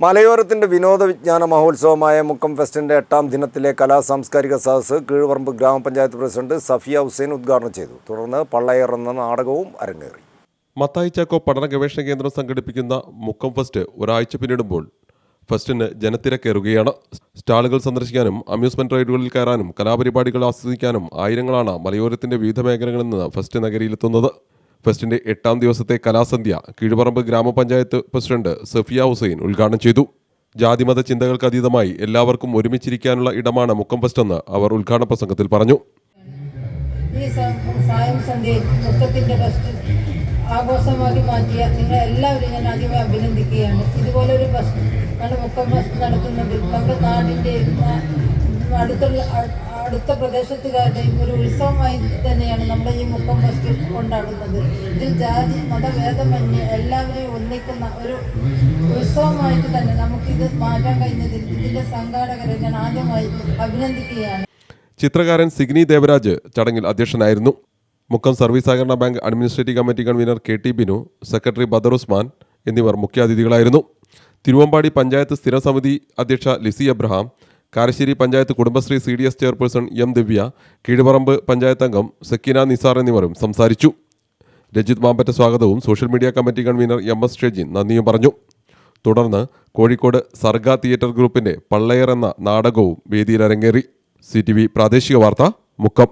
മലയോരത്തിൻ്റെ വിനോദ വിജ്ഞാന മഹോത്സവമായ മുക്കം ഫെസ്റ്റിൻ്റെ 8ാം ദിനത്തിലെ കലാസാംസ്കാരിക സദസ്സ് കീഴുപറമ്പ് ഗ്രാമപഞ്ചായത്ത് പ്രസിഡന്റ് സഫിയ ഹുസൈൻ ഉദ്ഘാടനം ചെയ്തു. തുടർന്ന് പള്ളയർ എന്ന നാടകവും അരങ്ങേറി. മത്തായി ചാക്കോ പഠന ഗവേഷണ കേന്ദ്രം സംഘടിപ്പിക്കുന്ന മുക്കം ഫെസ്റ്റ് ഒരാഴ്ച പിന്നിടുമ്പോൾ ഫെസ്റ്റിന് ജനത്തിരക്കേറുകയാണ്. സ്റ്റാളുകൾ സന്ദർശിക്കാനും അമ്യൂസ്മെന്റ് റൈഡുകളിൽ കയറാനും കലാപരിപാടികൾ ആസ്വദിക്കാനും ആയിരങ്ങളാണ് മലയോരത്തിന്റെ വിവിധ മേഖലകളിൽ നിന്ന് ഫെസ്റ്റ് നഗരിയിലെത്തുന്നത്. ഫെസ്റ്റിന്റെ 8ാം ദിവസത്തെ കലാസന്ധ്യ കീഴുപറമ്പ് ഗ്രാമപഞ്ചായത്ത് പ്രസിഡന്റ് സഫിയ ഹുസൈൻ ഉദ്ഘാടനം ചെയ്തു. ജാതിമത ചിന്തകൾക്ക് അതീതമായി എല്ലാവർക്കും ഒരുമിച്ചിരിക്കാനുള്ള ഇടമാണ് മുക്കം ഫെസ്റ്റ് എന്ന് അവർ ഉദ്ഘാടന പ്രസംഗത്തിൽ പറഞ്ഞു. ഈ സായം സന്ധ്യയിൽ മുക്കത്തിന്റെ ഫെസ്റ്റ് ആഘോഷമാക്കി മാറ്റിയ നിങ്ങളെല്ലാവരും ഞാൻ ആദ്യമേ അഭിനന്ദിക്കുകയാണ്. ഇതുപോലൊരു ഫെസ്റ്റ് ആണ് മുക്കം ഫെസ്റ്റ് നടത്തുന്നതിൽ നമ്മുടെ നാടിൻ്റെ അടുത്ത പ്രദേശത്തുകാരുടെയും ഒരു ഉത്സവമായി തന്നെയാണ് നമ്മുടെ ഈ മുക്കം ഫെസ്റ്റ് കൊണ്ടാടുന്നത്. ഇതിൽ ജാതി മതഭേദമന്യേ എല്ലാവരെയും ഒന്നിക്കുന്ന ഒരു ഉത്സവമായിട്ട് തന്നെ നമുക്കിത് മാറ്റാൻ കഴിഞ്ഞതിൽ ഇതിൻ്റെ സംഘാടകരെ ഞാൻ ആദ്യമായി അഭിനന്ദിക്കുകയാണ്. ചിത്രകാരൻ സിഗ്നി ദേവരാജ് ചടങ്ങിൽ അധ്യക്ഷനായിരുന്നു. മുക്കം സർവീസ് സഹകരണ bank administrative committee convener KT Binu, secretary Badar Usman എന്നിവർ മുഖ്യാതിഥികളായിരുന്നു. തിരുവമ്പാടി പഞ്ചായത്ത് സ്ഥിരം സമിതി അധ്യക്ഷ Lizy Abraham, Karassery panchayat Kudumbashree CDS chairperson M Divya, Keezhuparamba panchayat അംഗം സക്കീന നിസാർ എന്നിവരും സംസാരിച്ചു. രജിത് മാമ്പറ്റ സ്വാഗതവും social media committee convener MS Shejin നന്ദിയും പറഞ്ഞു. തുടർന്ന് കോഴിക്കോട് സർഗ തിയേറ്റർ ഗ്രൂപ്പിന്റെ പള്ളയർ എന്ന നാടകവും വേദിയിൽ അരങ്ങേറി. CTV പ്രാദേശിക വാർത്ത മുക്കം.